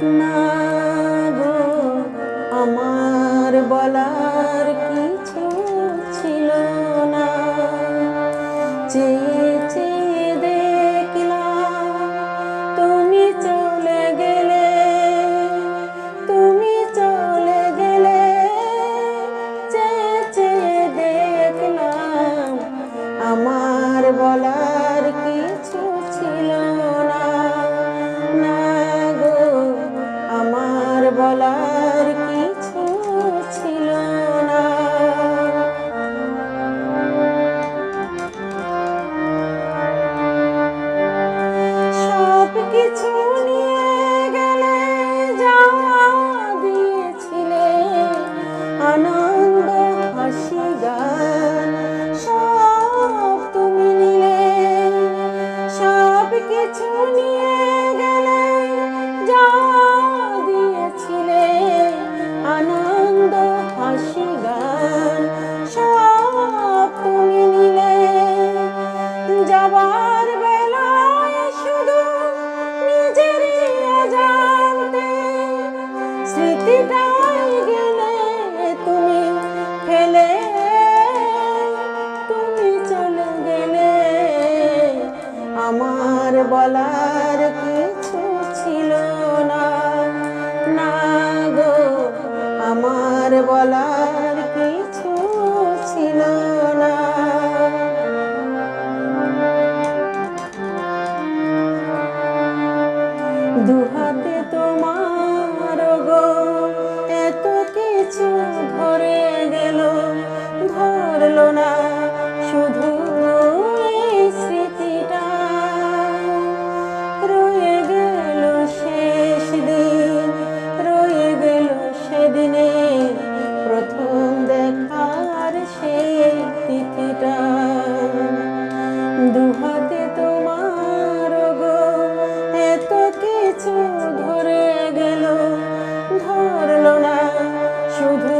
না গো আমার বলার কিছু ছিল না, চেয়ে চেয়ে দেখলাম তুমি চলে গেলে, তুমি চলে গেলে, চেয়ে চেয়ে দেখলাম আমার বলার কিছু ছিল না, না গো আমার বলার কিছু ছিল না। সব কিছু নিয়ে গেলে যা দিয়েছিলে, আনন্দ হাসি গান সব তুমি নিলে, সব কিছু নিয়ে গেলে যা দিয়েছিলে, আনন্দ হাসি গান সব তুমি নিলে। যাবার বেলায় শুধু নিজেরই অজান্তে স্মৃতিটাই গেলে তুমি ফেলে, তুমি চলে গেলে আমার বলার কিছু ছিল না, না গো আমার বলার কিছু ছিল না। দুহাতে তোমার গো এত কিছু ধরে গেল, ধরলো না শুধু এই স্মৃতিটা, রয়ে গেল শেষ দিন, রয়ে গেল সেদিনে প্রথম দেখার সেই তিথিটা। দুহাতে তোমার গো এত কিছু ধরে গেল, ধরলো না শুধু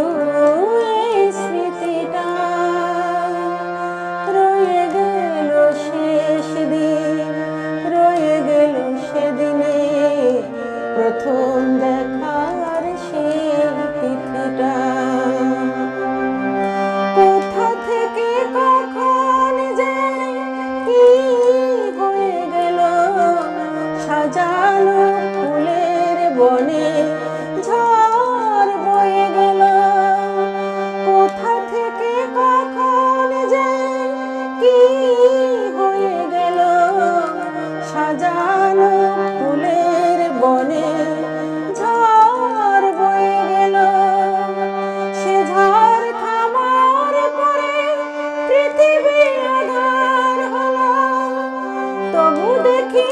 এই স্মৃতিটা, রয়ে গেল শেষ দিন, রয়ে গেল সেদিনে প্রথম দেখার সেই তিথিটা। কোথা থেকে কখন যে কি হয়ে গেল, সাজানো ফুলের বনে ঝড় বয়ে গেল, কোথা থেকে কখন যে কি হয়ে গেল, সাজানো ফুলের বনে ঝড় বয়ে গেল। সে ঝড় থামার পরে পৃথিবী আঁধার হলো, তবু দেখি